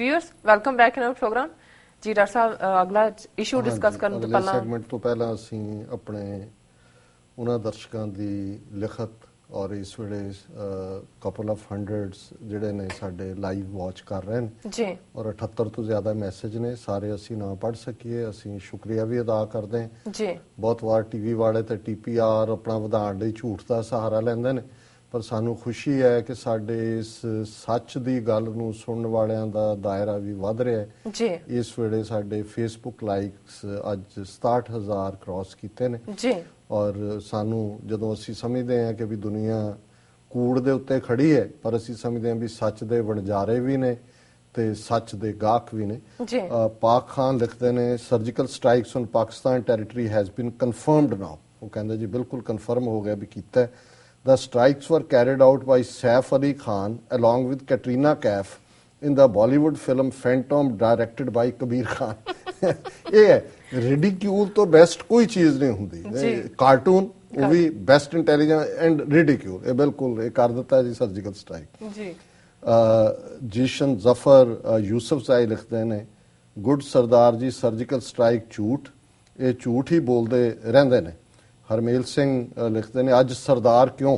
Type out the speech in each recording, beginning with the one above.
Viewers welcome back in our program जी। Doctor साहब अगला इशू डिस्कस ਕਰਨ ਤੋਂ ਪਹਿਲਾਂ ਸੈਗਮੈਂਟ ਤੋਂ ਪਹਿਲਾਂ ਅਸੀਂ ਆਪਣੇ ਉਹਨਾਂ ਦਰਸ਼ਕਾਂ ਦੀ ਲਿਖਤ ਔਰ ਇਸ ਵੇਲੇ ਕਪਲ ਆਫ ਹੰਡਰਡਸ ਜਿਹੜੇ ਨੇ ਸਾਡੇ ਲਾਈਵ ਵਾਚ ਕਰ ਰਹੇ ਨੇ ਜੀ ਔਰ 78 ਤੋਂ ਜ਼ਿਆਦਾ ਮੈਸੇਜ ਨੇ, ਸਾਰੇ ਅਸੀਂ ਨਾ ਪੜ੍ਹ ਸਕੀਏ, ਅਸੀਂ ਸ਼ੁਕਰੀਆ ਵੀ ਅਦਾ ਕਰਦੇ ਹਾਂ ਜੀ। ਬਹੁਤ ਵਾਰ ਟੀਵੀ ਵਾਲੇ ਤੇ ਟੀਪੀਆਰ ਆਪਣਾ ਵਧਾਉਣ ਲਈ ਝੂਠ ਦਾ ਸਹਾਰਾ ਲੈਂਦੇ ਨੇ, ਪਰ ਸਾਨੂੰ ਖੁਸ਼ੀ ਹੈ ਕਿ ਸਾਡੇ ਇਸ ਸੱਚ ਦੀ ਗੱਲ ਨੂੰ ਸੁਣਨ ਵਾਲਿਆਂ ਦਾ ਦਾਇਰਾ ਵੀ ਵੱਧ ਰਿਹਾ ਹੈ ਜੀ। ਇਸ ਵੇਲੇ ਸਾਡੇ ਫੇਸਬੁੱਕ ਲਾਈਕਸ ਅੱਜ 67,000 ਕ੍ਰਾਸ ਕੀਤੇ ਨੇ ਜੀ ਔਰ ਸਾਨੂੰ ਜਦੋਂ ਅਸੀਂ ਸਮਝਦੇ ਹਾਂ ਕਿ ਵੀ ਦੁਨੀਆ ਕੂੜ ਦੇ ਉੱਤੇ ਖੜੀ ਹੈ, ਪਰ ਅਸੀਂ ਸਮਝਦੇ ਹਾਂ ਵੀ ਸੱਚ ਦੇ ਵਣਜਾਰੇ ਵੀ ਨੇ ਤੇ ਸੱਚ ਦੇ ਗਾਹਕ ਵੀ ਨੇ। ਪਾਕ ਖਾਨ ਲਿਖਦੇ ਨੇ surgical strikes on Pakistan territory has been confirmed now. ਉਹ ਕਹਿੰਦੇ ਜੀ ਬਿਲਕੁਲ ਕਨਫਰਮ ਹੋ ਗਿਆ ਵੀ ਕੀਤਾ। The strikes were carried out by Saif Ali Khan along with Katrina Kaif in the Bollywood film Phantom directed by Kabir Khan। ਇਹ ਹੈ ਰਿਡੀਕਿਊਲ ਤੋਂ ਬੈਸਟ ਕੋਈ ਚੀਜ਼ ਨਹੀਂ ਹੁੰਦੀ। ਕਾਰਟੂਨ ਉਹ ਵੀ ਬੈਸਟ ਇੰਟੈਲੀਜੈਂਸ ਐਂਡ ਰਿਡੀਕਿਊਲ, ਇਹ ਬਿਲਕੁਲ ਇਹ ਕਰ ਦਿੱਤਾ ਜੀ ਸਰਜੀਕਲ ਸਟ੍ਰਾਈਕ। ਜੀ ਜੀਸ਼ਨ ਜ਼ਫਰ ਯੂਸਫ ਜ਼ਾਈ ਲਿਖਦੇ ਨੇ good Sardar ji surgical strike ਝੂਠ, ਇਹ ਝੂਠ ਹੀ ਬੋਲਦੇ ਰਹਿੰਦੇ ਨੇ। ਹਰਮੇਲ ਸਿੰਘ ਲਿਖਦੇ ਨੇ ਅੱਜ ਸਰਦਾਰ ਕਿਉਂ,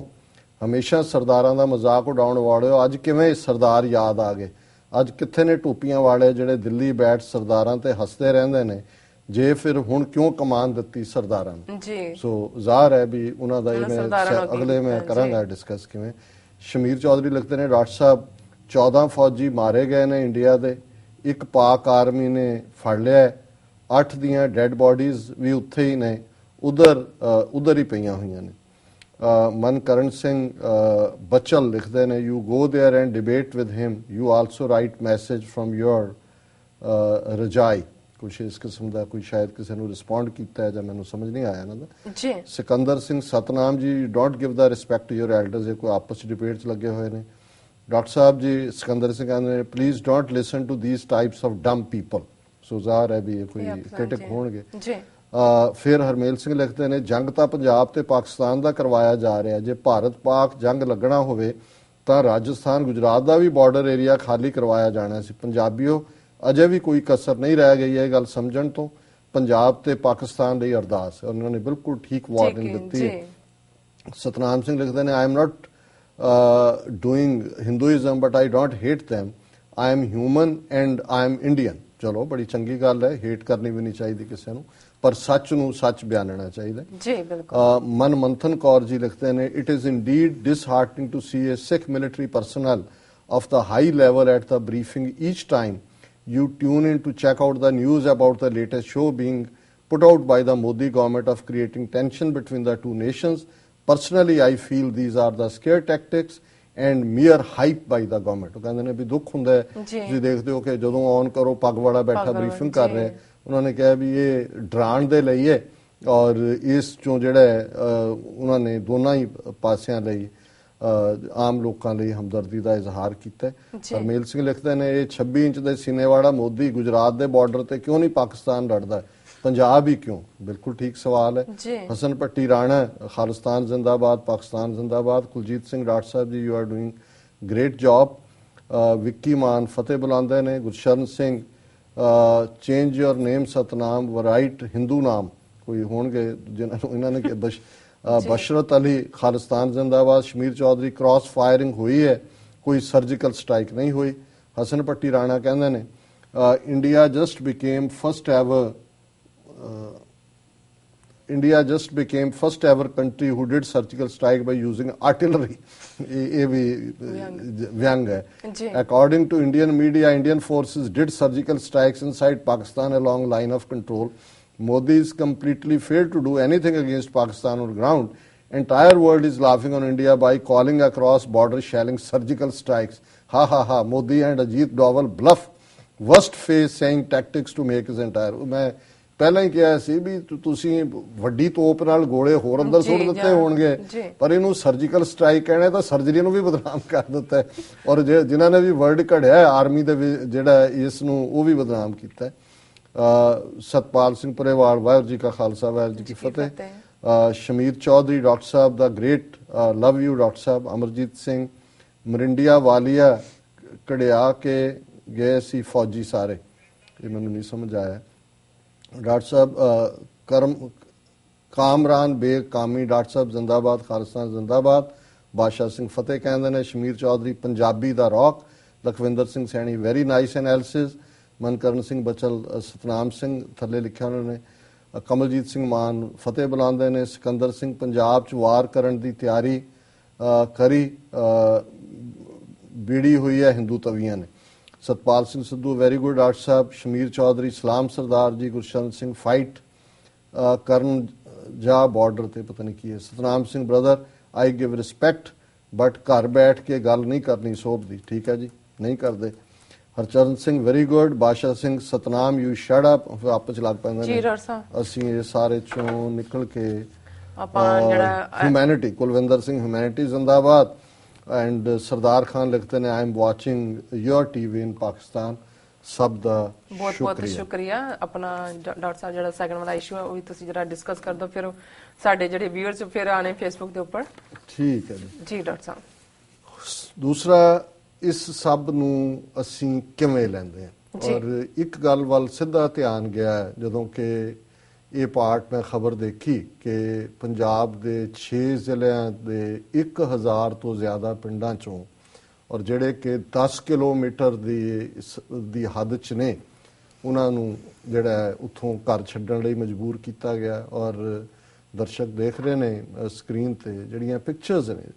ਹਮੇਸ਼ਾ ਸਰਦਾਰਾਂ ਦਾ ਮਜ਼ਾਕ ਉਡਾਉਣ ਵਾਲਿਓ ਅੱਜ ਕਿਵੇਂ ਸਰਦਾਰ ਯਾਦ ਆ ਗਏ, ਅੱਜ ਕਿੱਥੇ ਨੇ ਟੋਪੀਆਂ ਵਾਲੇ ਜਿਹੜੇ ਦਿੱਲੀ ਬੈਠ ਸਰਦਾਰਾਂ ਤੇ ਹੱਸਦੇ ਰਹਿੰਦੇ ਨੇ, ਜੇ ਫਿਰ ਹੁਣ ਕਿਉਂ ਕਮਾਨ ਦਿੱਤੀ ਸਰਦਾਰਾਂ ਨੂੰ। ਸੋ ਜ਼ਾਹਰ ਹੈ ਵੀ ਉਹਨਾਂ ਦਾ ਅਗਲੇ ਮੈਂ ਕਰਾਂਗਾ ਡਿਸਕਸ ਕਿਵੇਂ। ਸ਼ਮੀਰ ਚੌਧਰੀ ਲਿਖਦੇ ਨੇ ਡਾਕਟਰ ਸਾਹਿਬ 14 ਫੌਜੀ ਮਾਰੇ ਗਏ ਨੇ ਇੰਡੀਆ ਦੇ, ਇੱਕ ਪਾਕ ਆਰਮੀ ਨੇ ਫੜ ਲਿਆ, 8 ਦੀਆਂ ਡੈਡ ਬੋਡੀਜ਼ ਵੀ ਉੱਥੇ ਹੀ ਨੇ, ਉਧਰ ਹੀ ਪਈਆਂ ਹੋਈਆਂ ਨੇ। ਮਨਕਰਨ ਸਿੰਘ ਬਚਲ ਲਿਖਦੇ ਨੇ you go there and debate with him, you also write message from your razai. ਕੁਛ ਇਸ ਕਿਸਮ ਦਾ ਕੋਈ ਸ਼ਾਇਦ ਕਿਸੇ ਨੂੰ ਰਿਸਪੌਂਡ ਕੀਤਾ ਹੈ ਜਾਂ ਮੈਨੂੰ ਸਮਝ ਨਹੀਂ ਆਇਆ ਇਹਨਾਂ ਦਾ। Sikandar Singh Satnam ji don't give the respect to your elders, ਇਹ ਕੋਈ ਆਪਸ ਚ ਡਿਬੇਟ ਚ ਲੱਗੇ ਹੋਏ ਨੇ। ਡਾਕਟਰ ਸਾਹਿਬ ਜੀ ਸਿਕੰਦਰ ਸਿੰਘ ਕਹਿੰਦੇ ਨੇ please don't listen to these types of dumb people. So ਜ਼ਾਹਰ ਹੈ ਵੀ ਇਹ ਕੋਈ ਕ੍ਰਿਟਿਕ ਹੋਣਗੇ। ਫਿਰ ਹਰਮੇਲ ਸਿੰਘ ਲਿਖਦੇ ਨੇ ਜੰਗ ਤਾਂ ਪੰਜਾਬ ਤੇ ਪਾਕਿਸਤਾਨ ਦਾ ਕਰਵਾਇਆ ਜਾ ਰਿਹਾ, ਜੇ ਭਾਰਤ ਪਾਕ ਜੰਗ ਲੱਗਣਾ ਹੋਵੇ ਤਾਂ ਰਾਜਸਥਾਨ ਗੁਜਰਾਤ ਦਾ ਵੀ ਬਾਰਡਰ ਏਰੀਆ ਖਾਲੀ ਕਰਵਾਇਆ ਜਾਣਾ ਸੀ। ਪੰਜਾਬੀਓ ਅਜੇ ਵੀ ਕੋਈ ਕਸਰ ਨਹੀਂ ਰਹਿ ਗਈ ਹੈ ਇਹ ਗੱਲ ਸਮਝਣ ਤੋਂ, ਪੰਜਾਬ ਤੇ ਪਾਕਿਸਤਾਨ ਲਈ ਅਰਦਾਸ। ਉਹਨਾਂ ਨੇ ਬਿਲਕੁਲ ਠੀਕ ਵਾਰਨਿੰਗ ਦਿੱਤੀ ਹੈ। ਸਤਨਾਮ ਸਿੰਘ ਲਿਖਦੇ ਨੇ I am not doing Hinduism but I don't hate them, I am human and I am Indian. ਚਲੋ ਬੜੀ ਚੰਗੀ ਗੱਲ ਹੈ, ਹੇਟ ਕਰਨੀ ਵੀ ਨਹੀਂ ਚਾਹੀਦੀ ਕਿਸੇ ਨੂੰ, ਪਰ ਸੱਚ ਨੂੰ ਸੱਚ ਬਿਆਨਣਾ ਚਾਹੀਦਾ ਜੀ। ਬਿਲਕੁਲ। ਮਨਮੰਥਨ ਕੌਰ ਜੀ ਲਿਖਦੇ ਨੇ it is indeed disheartening to see a Sikh military personnel of the high level at the briefing each time you tune in to check out the news about the latest show being put out by the Modi government of creating tension between the two nations. Personally, I feel these are the scare tactics and mere hype by the government। ਉਹ ਕਹਿੰਦੇ ਨੇ ਵੀ ਦੁੱਖ ਹੁੰਦਾ ਹੈ ਤੁਸੀਂ ਦੇਖਦੇ ਹੋ ਕਿ ਜਦੋਂ ਔਨ ਕਰੋ ਪੱਗ ਵਾਲਾ ਬੈਠਾ ਬਰੀਫਿੰਗ ਕਰ ਰਿਹਾ, ਉਹਨਾਂ ਨੇ ਕਿਹਾ ਵੀ ਇਹ ਡਰਾਉਣ ਦੇ ਲਈ ਹੈ ਔਰ ਇਸ ਚੋਂ ਜਿਹੜਾ ਉਹਨਾਂ ਨੇ ਦੋਨਾਂ ਹੀ ਪਾਸਿਆਂ ਲਈ ਆਮ ਲੋਕਾਂ ਲਈ ਹਮਦਰਦੀ ਦਾ ਇਜ਼ਹਾਰ ਕੀਤਾ। ਹਰਮੇਲ ਸਿੰਘ ਲਿਖਦੇ ਨੇ ਇਹ 26 ਇੰਚ ਦੇ ਸੀਨੇ ਵਾਲਾ ਮੋਦੀ ਗੁਜਰਾਤ ਦੇ ਬਾਰਡਰ ਤੇ ਕਿਉਂ ਨਹੀਂ ਪਾਕਿਸਤਾਨ ਲੜਦਾ, ਪੰਜਾਬ ਹੀ ਕਿਉਂ। ਬਿਲਕੁਲ ਠੀਕ ਸਵਾਲ ਹੈ। ਹਸਨ ਪੱਟੀ ਰਾਣਾ ਖਾਲਿਸਤਾਨ ਜ਼ਿੰਦਾਬਾਦ ਪਾਕਿਸਤਾਨ ਜ਼ਿੰਦਾਬਾਦ। Kuljit Singh doctor Sahib ji you are doing great job. Vicky Mann ਫਤਿਹ ਬੁਲਾਉਂਦੇ ਨੇ। Gursharan Singh change your name Satnam write Hindu ਨਾਮ ਕੋਈ ਹੋਣਗੇ ਜਿਹਨਾਂ ਨੂੰ ਇਹਨਾਂ ਨੇ ਬਸ਼ਰਤ ਅਲੀ ਖਾਲਿਸਤਾਨ ਜ਼ਿੰਦਾਬਾਦ। ਸ਼ਮੀਰ ਚੌਧਰੀ ਕ੍ਰਾਸ ਫਾਇਰਿੰਗ ਹੋਈ ਹੈ, ਕੋਈ ਸਰਜੀਕਲ ਸਟ੍ਰਾਈਕ ਨਹੀਂ ਹੋਈ। ਹਸਨ ਪੱਟੀ ਰਾਣਾ ਕਹਿੰਦੇ ਨੇ India just became first ever country who did surgical strike by using artillery. ਇਹ ਵੀ ਵਿਅੰਗ ਹੈ। According to Indian media Indian forces did surgical strikes inside Pakistan along line of control. Modi is completely failed to do anything against Pakistan on ground. Entire world is laughing on India by calling across border shelling surgical strikes. Ha ha ha. Modi and Ajit Doval bluff. Worst phase saying tactics to make his entire. मैं ਪਹਿਲਾਂ ਹੀ ਕਿਹਾ ਸੀ ਵੀ ਤੁਸੀਂ ਵੱਡੀ ਤੋਪ ਨਾਲ ਗੋਲੇ ਹੋਰ ਅੰਦਰ ਸੁੱਟ ਦਿੱਤੇ ਹੋਣਗੇ, ਪਰ ਇਹਨੂੰ ਸਰਜੀਕਲ ਸਟ੍ਰਾਈਕ ਕਹਿਣਾ ਤਾਂ ਸਰਜਰੀ ਨੂੰ ਵੀ ਬਦਨਾਮ ਕਰ ਦਿੱਤਾ ਹੈ ਔਰ ਜਿਨ੍ਹਾਂ ਨੇ ਵੀ ਵਰਡ ਘੜਿਆ ਆਰਮੀ ਦੇ ਜਿਹੜਾ ਇਸ ਨੂੰ ਉਹ ਵੀ ਬਦਨਾਮ ਕੀਤਾ ਹੈ। ਸਤਪਾਲ ਸਿੰਘ ਪਰੇਵਾਲ ਵਾਹਿਗੁਰੂ ਜੀ ਕਾ ਖਾਲਸਾ ਵਾਹਿਗੁਰੂ ਜੀ ਕੀ ਫਤਿਹ। ਸ਼ਮੀਰ ਚੌਧਰੀ ਡਾਕਟਰ ਸਾਹਿਬ ਦਾ great love you doctor Sahib. Amarjit Singh ਮਰਿੰਡੀਆ ਵਾਲੀਆ ਕੜਿਆ ਕੇ ਗਏ ਸੀ ਫੌਜੀ ਸਾਰੇ, ਇਹ ਮੈਨੂੰ ਨਹੀਂ ਸਮਝ ਆਇਆ। ਡਾਕਟਰ ਸਾਹਿਬ ਕਾਮਰਾਨ ਬੇਗ ਕਾਮੀ, ਡਾਕਟਰ ਸਾਹਿਬ ਜ਼ਿੰਦਾਬਾਦ, ਖਾਲਿਸਤਾਨ ਜ਼ਿੰਦਾਬਾਦ। ਬਾਦਸ਼ਾਹ ਸਿੰਘ ਫਤਿਹ ਕਹਿੰਦੇ ਨੇ, ਸ਼ਮੀਰ ਚੌਧਰੀ ਪੰਜਾਬੀ ਦਾ rock. Lakhwinder Singh Saini very nice analysis. Mankaran Singh Bachal, Satnam Singh ਥੱਲੇ ਲਿਖਿਆ ਉਹਨਾਂ ਨੇ। ਕਮਲਜੀਤ ਸਿੰਘ ਮਾਨ ਫਤਿਹ ਬੁਲਾਉਂਦੇ ਨੇ। ਸਿਕੰਦਰ ਸਿੰਘ ਪੰਜਾਬ 'ਚ ਵਾਰ ਕਰਨ ਦੀ ਤਿਆਰੀ ਕਰੀ ਬੀੜੀ ਹੋਈ ਹੈ ਹਿੰਦੂ ਤਵੀਆਂ ਨੇ। Satpal Singh Sidhu very good doctor ਸਾਹਿਬ। ਸ਼ਮੀਰ ਚੌਧਰੀ ਸਲਾਮ ਸਰਦਾਰ ਜੀ। ਗੁਰਸ਼ਰਨ ਸਿੰਘ ਫਾਈਟ ਕਰਨ ਜਾ ਬਾਰਡਰ ਤੇ ਪਤਾ ਨਹੀਂ ਕੀ ਹੈ। Satnam Singh brother I give respect but ਘਰ ਬੈਠ ਕੇ ਗੱਲ ਨਹੀਂ ਕਰਨੀ ਸੋਭਦੀ। ਠੀਕ ਹੈ ਜੀ, ਨਹੀਂ ਕਰਦੇ। Harcharan Singh very good. Badshah Singh Satnam you shut up, ਆਪਸ ਲੱਗ ਪੈਂਦੇ ਨੇ। ਅਸੀਂ ਇਹ ਸਾਰੇ ਚੋਂ ਨਿਕਲ ਕੇ ਹਿਊਮੈਨਿਟੀ, ਕੁਲਵਿੰਦਰ ਸਿੰਘ ਹਿਊਮੈਨਿਟੀ ਜ਼ਿੰਦਾਬਾਦ। ਐਂਡ ਸਰਦਾਰ ਖਾਨ ਲਿਖਦੇ ਨੇ I am watching your TV in Pakistan. ਸਭ ਦਾ ਬਹੁਤ ਬਹੁਤ ਸ਼ੁਕਰੀਆ। ਆਪਣਾ ਡਾਕਟਰ ਸਾਹਿਬ ਜਿਹੜਾ ਸੈਕੰਡ ਵਾਲਾ ਇਸ਼ੂ ਹੈ ਉਹ ਵੀ ਤੁਸੀਂ ਜਰਾ ਡਿਸਕਸ ਕਰ ਦਿਓ, ਫਿਰ ਸਾਡੇ ਜਿਹੜੇ ਵਿਊਅਰਸ ਫਿਰ ਆਣੇ ਫੇਸਬੁੱਕ ਦੇ ਉੱਪਰ। ਠੀਕ ਹੈ ਜੀ ਡਾਕਟਰ ਸਾਹਿਬ। ਦੂਸਰਾ, ਇਸ ਸਭ ਨੂੰ ਅਸੀਂ ਕਿਵੇਂ ਲੈਂਦੇ ਹਾਂ? ਔਰ ਇੱਕ ਗੱਲ ਵੱਲ ਸਿੱਧਾ ਧਿਆਨ ਗਿਆ ਜਦੋਂ ਕਿ ਇਹ ਪਾਰਟ ਮੈਂ ਖਬਰ ਦੇਖੀ ਕਿ ਪੰਜਾਬ ਦੇ 6 ਜ਼ਿਲ੍ਹਿਆਂ ਦੇ 1000 ਤੋਂ ਜ਼ਿਆਦਾ ਪਿੰਡਾਂ ਚੋਂ, ਔਰ ਜਿਹੜੇ ਕਿ 10 ਕਿਲੋਮੀਟਰ ਦੀ ਹੱਦ 'ਚ ਨੇ, ਉਹਨਾਂ ਨੂੰ ਜਿਹੜਾ ਉੱਥੋਂ ਘਰ ਛੱਡਣ ਲਈ ਮਜਬੂਰ ਕੀਤਾ ਗਿਆ। ਔਰ ਦਰਸ਼ਕ ਦੇਖ ਰਹੇ ਨੇ ਸਕਰੀਨ ਤੇ ਜਿਹੜੀਆਂ ਪਿਕਚਰਸ ਨੇ,